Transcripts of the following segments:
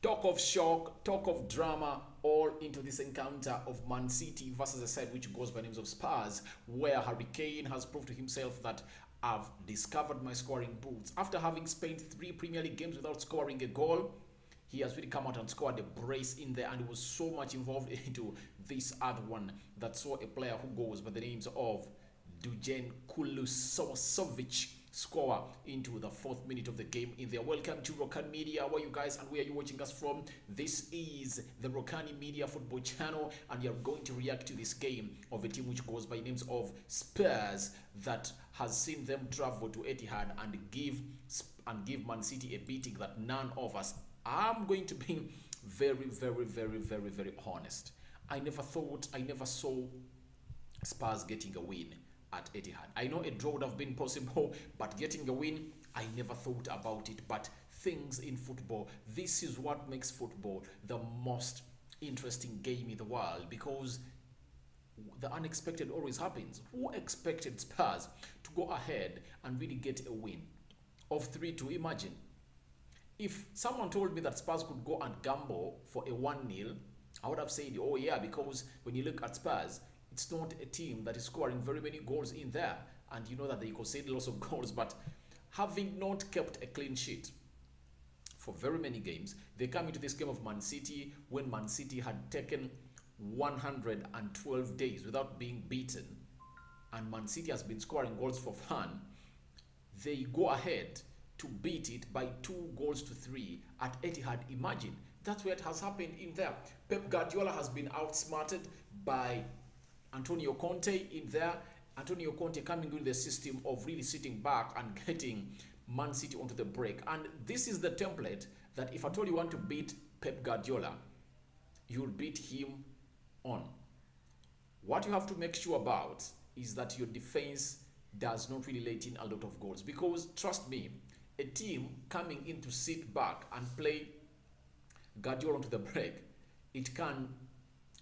Talk of shock, talk of drama, all into this encounter of Man City versus a side which goes by names of Spurs, where Harry Kane has proved to himself that I've discovered my scoring boots. After having spent 3 Premier League games without scoring a goal, he has really come out and scored a brace in there, and he was so much involved into this other one that saw a player who goes by the names of Dujan Kulusovic score into the 4th minute of the game in there. Welcome to Rokani Media. Where you guys and where are you watching us from? This is the Rokani Media football channel, and we are going to react to this game of a team which goes by names of Spurs that has seen them travel to Etihad and give Man City a beating that none of us. I'm going to be very honest. I never saw Spurs getting a win at Etihad. I know a draw would have been possible, but getting a win, I never thought about it. But things in football, this is what makes football the most interesting game in the world, because the unexpected always happens. Who expected Spurs to go ahead and really get a win of 3-2? Imagine if someone told me that Spurs could go and gamble for a 1-0, I would have said, oh yeah, because when you look at Spurs, it's not a team that is scoring very many goals in there, and you know that they concede lots of goals. But having not kept a clean sheet for very many games, they come into this game of Man City when Man City had taken 112 days without being beaten, and Man City has been scoring goals for fun. They go ahead to beat it by 2-3 at Etihad. Imagine, that's where it has happened in there. Pep Guardiola has been outsmarted by Antonio Conte in there. Antonio Conte coming into the system of really sitting back and getting Man City onto the break. And this is the template that if at all you want to beat Pep Guardiola, you'll beat him on. What you have to make sure about is that your defense does not really let in a lot of goals, because trust me, a team coming in to sit back and play Guardiola onto the break, it can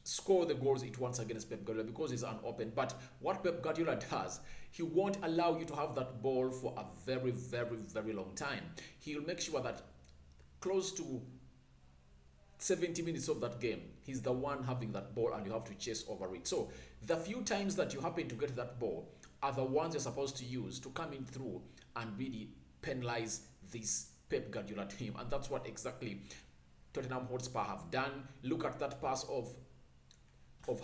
score the goals it wants against Pep Guardiola because it's unopened. But what Pep Guardiola does, he won't allow you to have that ball for a very long time. He'll make sure that close to 70 minutes of that game, he's the one having that ball and you have to chase over it. So the few times that you happen to get that ball are the ones you're supposed to use to come in through and really penalize this Pep Guardiola team. And that's what exactly Tottenham Hotspur have done. Look at that pass of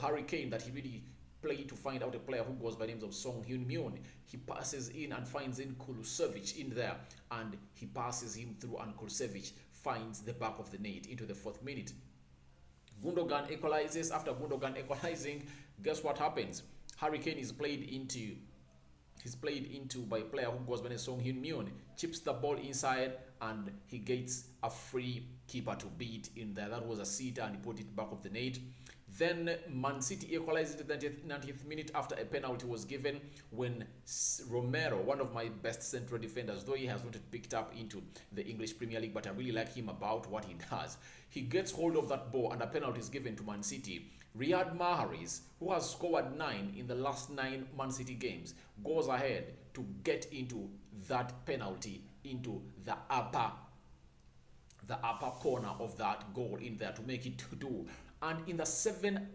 Harry Kane that he really played to find out a player who goes by names of Song Hyun-myun. He passes in and finds in Kulusovic in there, and he passes him through, and Kulusovic finds the back of the net into the 4th minute. Gundogan equalizes. After Gundogan equalizing, guess what happens? Harry Kane is played into by a player who goes by the name of Song Hyun-myun, chips the ball inside, and he gets a free keeper to beat in there. That was a sitter, and he put it back of the net. Then Man City equalized in the 90th minute after a penalty was given when Romero, one of my best central defenders, though he has not picked up into the English Premier League, but I really like him about what he does. He gets hold of that ball and a penalty is given to Man City. Riyad Mahrez, who has scored 9 in the last 9 Man City games, goes ahead to get into that penalty into the upper corner of that goal in there to make it 2-2. And in the 7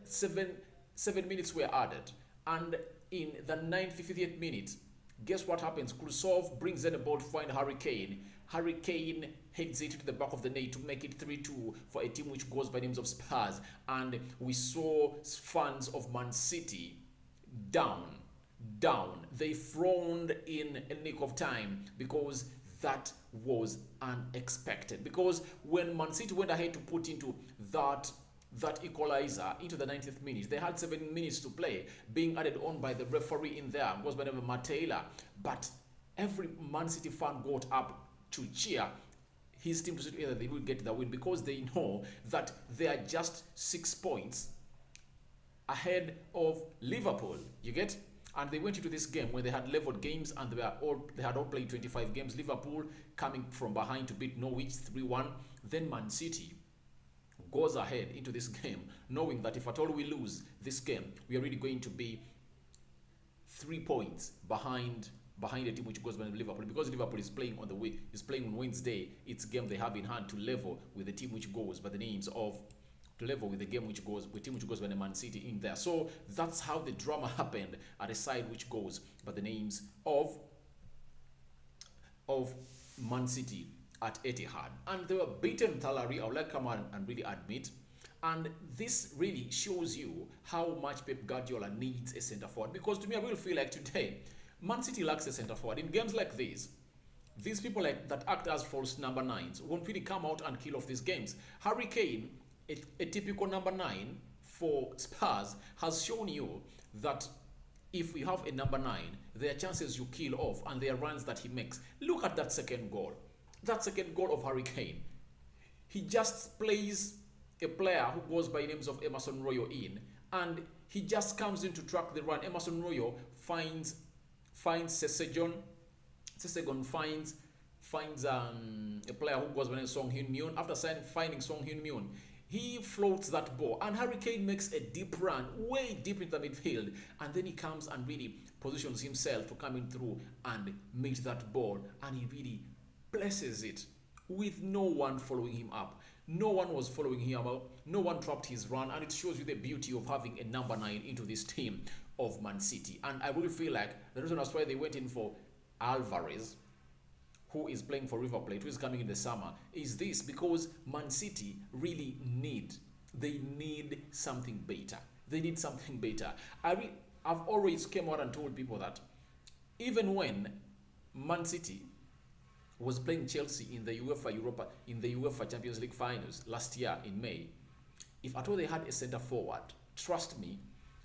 minutes were added, and in the 9th minute, guess what happens? Krusov brings in a ball to find Harry Kane. Harry Kane heads it to the back of the net to make it 3-2 for a team which goes by names of Spurs. And we saw fans of Man City down. They frowned in a nick of time, because that was unexpected. Because when Man City went ahead to put into that equalizer into the 90th minute, they had 7 minutes to play, being added on by the referee in there, was by the name of Matela. But every Man City fan got up to cheer his team to see whether they will get the win, because they know that they are just 6 points ahead of Liverpool. You get? And they went into this game when they had leveled games, and they had all played 25 games. Liverpool coming from behind to beat Norwich 3-1. Then Man City goes ahead into this game knowing that if at all we lose this game, we are really going to be 3 points behind behind a team which goes by Liverpool, because Liverpool is playing on the way is playing on Wednesday. It's game they have in hand to level with the team which goes by the names of to level with the game which goes with team which goes by the Man City in there. So that's how the drama happened at the side which goes by the names of Man City at Etihad, and they were beaten thoroughly. I would like to come on and really admit. And this really shows you how much Pep Guardiola needs a centre forward. Because to me, I will feel like today, Man City lacks a centre forward. In games like this, these people that act as false number nines won't really come out and kill off these games. Harry Kane, a typical number 9 for Spurs, has shown you that if you have a number 9, there are chances you kill off and there are runs that he makes. Look at that second goal. That second goal of Harry Kane. He just plays a player who goes by names of Emerson Royal in, and he just comes in to track the run. Emerson Royal finds Sesegon. Sesegon finds a player who goes by the name of Song Hyun-myun. After finding Song Hyun-myun, he floats that ball, and Harry Kane makes a deep run, way deep into the midfield, and then he comes and really positions himself to come in through and meet that ball, and he really places it with no one following him up. No one was following him up. No one trapped his run, and it shows you the beauty of having a number 9 into this team of Man City. And I really feel like the reason that's why they went in for Alvarez, who is playing for River Plate, who is coming in the summer, is this, because Man City really need something better. They need something better. I've always came out and told people that even when Man City was playing Chelsea in the UEFA Champions League finals last year in May, if at all they had a centre forward, trust me,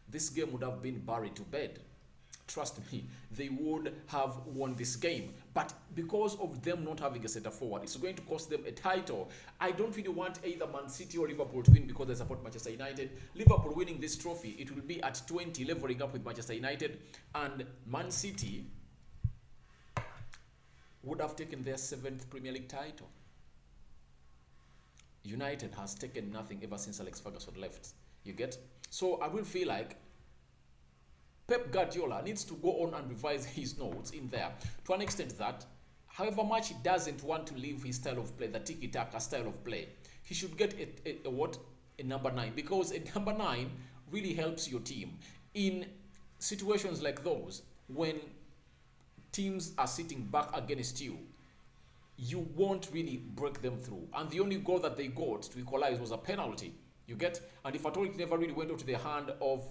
this game would have been buried to bed. Trust me, they would have won this game. But because of them not having a centre forward, it's going to cost them a title. I don't really want either Man City or Liverpool to win because I support Manchester United. Liverpool winning this trophy, it will be at 20, leveling up with Manchester United, and Man City would have taken their 7th Premier League title. United has taken nothing ever since Alex Ferguson left. You get? So I will feel like Pep Guardiola needs to go on and revise his notes in there to an extent that however much he doesn't want to leave his style of play, the tiki-taka style of play, he should get a number 9, because a number 9 really helps your team in situations like those when teams are sitting back against you. You won't really break them through, and the only goal that they got to equalize was a penalty. You get? And if at all it never really went into the hand of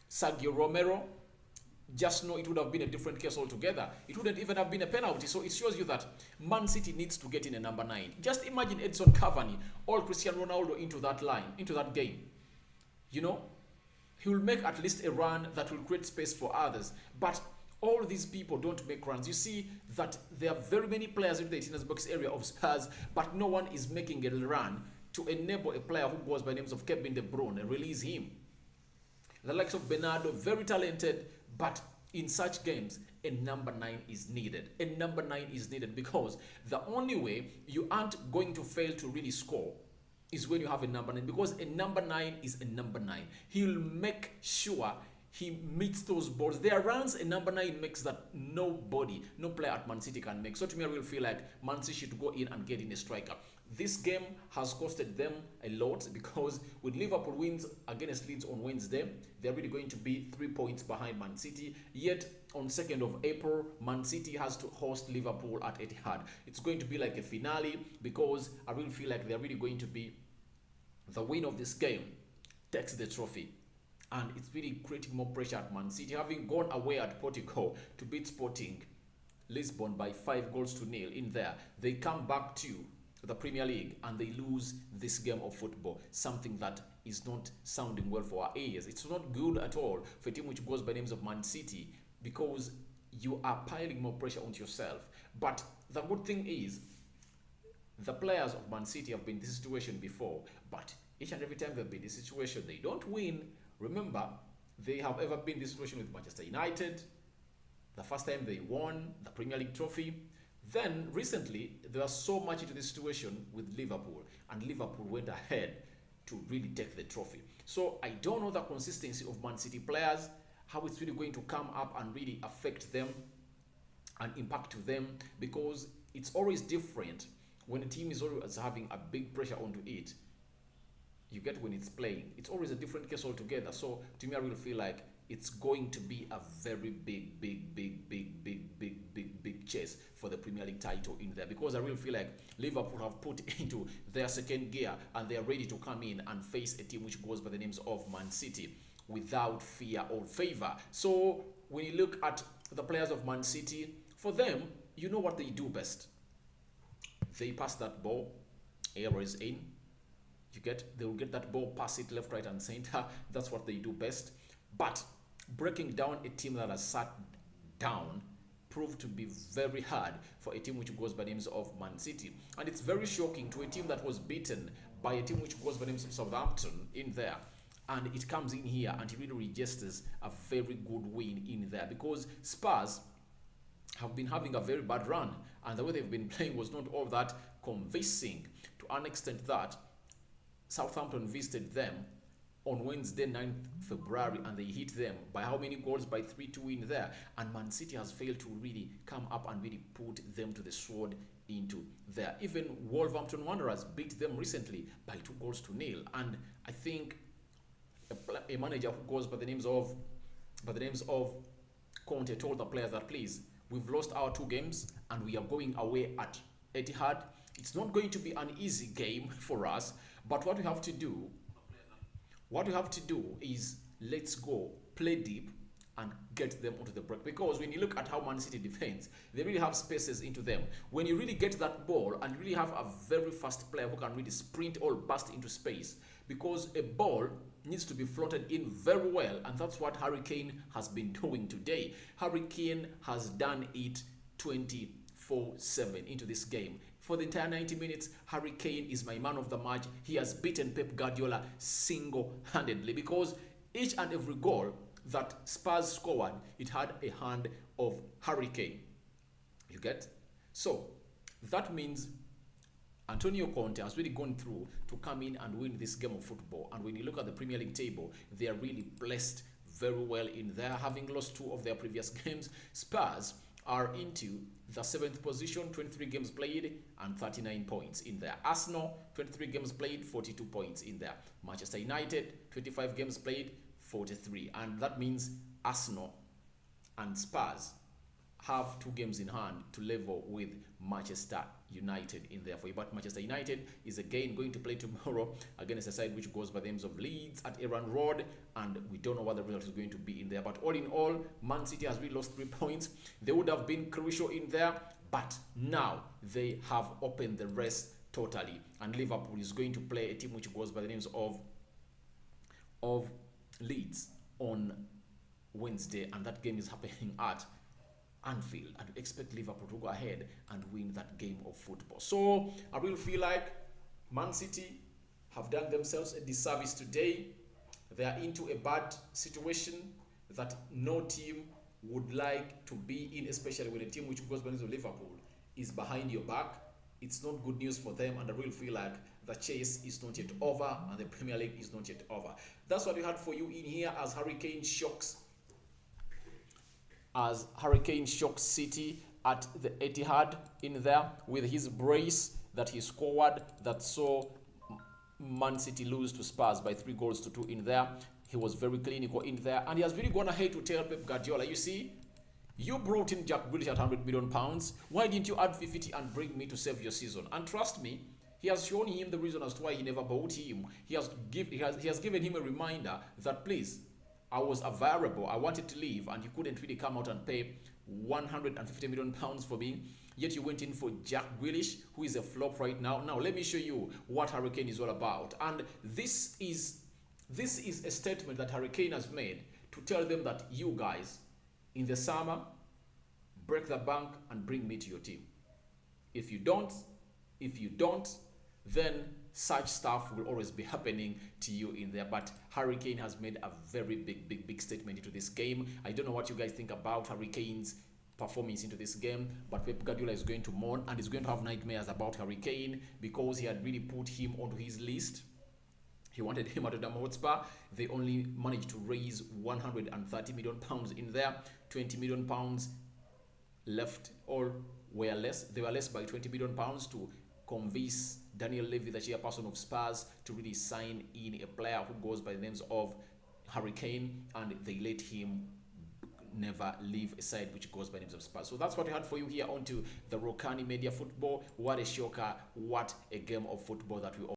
Sergio Romero, just know it would have been a different case altogether. It wouldn't even have been a penalty. So it shows you that Man City needs to get in a number 9. Just imagine Edson Cavani or Cristiano Ronaldo into that line, into that game. You know, he will make at least a run that will create space for others. But all these people don't make runs. You see that there are very many players in the 18 box area of Spurs, but no one is making a run to enable a player who goes by names of Kevin De Bruyne and release him. The likes of Bernardo, very talented, but in such games, a number 9 is needed. A number 9 is needed because the only way you aren't going to fail to really score is when you have a number 9, because a number 9 is a number 9. He'll make sure he meets those balls. There are runs a number 9 makes that no player at Man City can make. So to me, I will feel like Man City should go in and get in a striker. This game has costed them a lot because with Liverpool wins against Leeds on Wednesday, they're really going to be 3 points behind Man City. Yet on 2nd of April, Man City has to host Liverpool at Etihad. It's going to be like a finale because I really feel like they're really going to be the winner of this game takes the trophy. And it's really creating more pressure at Man City, having gone away at Portugal to beat Sporting Lisbon by 5-0 in there. They come back to the Premier League and they lose this game of football, something that is not sounding well for our ears. It's not good at all for a team which goes by names of Man City because you are piling more pressure onto yourself. But the good thing is the players of Man City have been in this situation before, but each and every time they've been in this situation, they don't win. Remember, they have ever been in this situation with Manchester United. The first time they won the Premier League trophy. Then recently, there was so much into this situation with Liverpool, and Liverpool went ahead to really take the trophy. So I don't know the consistency of Man City players, how it's really going to come up and really affect them an impact to them, because it's always different when a team is always having a big pressure onto it. You get when it's playing, it's always a different case altogether. So to me, I really feel like it's going to be a very big chase for the Premier League title in there, because I really feel like Liverpool have put into their second gear and they are ready to come in and face a team which goes by the names of Man City without fear or favor. So when you look at the players of Man City, for them, you know what they do best. They pass that ball, errors in. They will get that ball, pass it left, right, and center. That's what they do best. But breaking down a team that has sat down proved to be very hard for a team which goes by the names of Man City. And it's very shocking to a team that was beaten by a team which goes by the names of Southampton in there. And it comes in here and it really registers a very good win in there, because Spurs have been having a very bad run and the way they've been playing was not all that convincing, to an extent that Southampton visited them on Wednesday, 9th February, and they hit them by how many goals? By 3-2 in there. And Man City has failed to really come up and really put them to the sword into there. Even Wolverhampton Wanderers beat them recently by 2-0. And I think a manager who goes by the names of Conte told the players that, please, we've lost our 2 games and we are going away at Etihad. It's not going to be an easy game for us, but what we have to do is let's go play deep and get them onto the break. Because when you look at how Man City defends, they really have spaces into them. When you really get that ball and really have a very fast player who can really sprint or burst into space, because a ball needs to be floated in very well, and that's what Harry Kane has been doing today. Harry Kane has done it 24/7 into this game. For the entire 90 minutes, Harry Kane is my man of the match. He has beaten Pep Guardiola single-handedly, because each and every goal that Spurs scored, it had a hand of Harry Kane. You get? So that means Antonio Conte has really gone through to come in and win this game of football. And when you look at the Premier League table, they are really blessed very well in there, having lost 2 of their previous games. Spurs are into the 7th position, 23 games played and 39 points in there. Arsenal, 23 games played, 42 points in there. Manchester United, 25 games played, 43. And that means Arsenal and Spurs have 2 games in hand to level with Manchester United in there for you. But Manchester United is again going to play tomorrow against a side which goes by the names of Leeds at Aaron Road, and we don't know what the result is going to be in there. But all in all, Man City has really lost 3 points. They would have been crucial in there, but now they have opened the rest totally, and Liverpool is going to play a team which goes by the names of Leeds on Wednesday, and that game is happening at Anfield, and we expect Liverpool to go ahead and win that game of football. So I really feel like Man City have done themselves a disservice today. They are into a bad situation that no team would like to be in, especially when a team which goes by the name of Liverpool is behind your back. It's not good news for them, and I really feel like the chase is not yet over and the Premier League is not yet over. That's what we had for you in here as Hurricane shocks City at the Etihad in there with his brace that he scored that saw Man City lose to Spurs by 3-2 in there. He was very clinical in there, and he has really gone ahead to tell Pep Guardiola, you see, you brought in Jack Grealish at £100 million. Why didn't you add 50 and bring me to save your season? And trust me, he has shown him the reason as to why he never bought him. He has given him a reminder that, please, I was a variable. I wanted to leave, and you couldn't really come out and pay £150 million for me. Yet you went in for Jack Grealish, who is a flop right now. Now, let me show you what Hurricane is all about. And this is a statement that Hurricane has made to tell them that you guys, in the summer, break the bank and bring me to your team. If you don't, then such stuff will always be happening to you in there. But Hurricane has made a very big statement into this game. I don't know what you guys think about Hurricane's performance into this game, but Pep Guardiola is going to mourn and is going to have nightmares about Hurricane because he had really put him onto his list. He wanted him at Tottenham Hotspur. They only managed to raise £130 million in there, £20 million left or were less. They were less by 20 million pounds to convince Daniel Levy, the chairperson of Spurs, to really sign in a player who goes by the names of Kane, and they let him never leave a side which goes by names of Spurs. So that's what we had for you here onto the Rokani Media Football. What a shocker, what a game of football that we all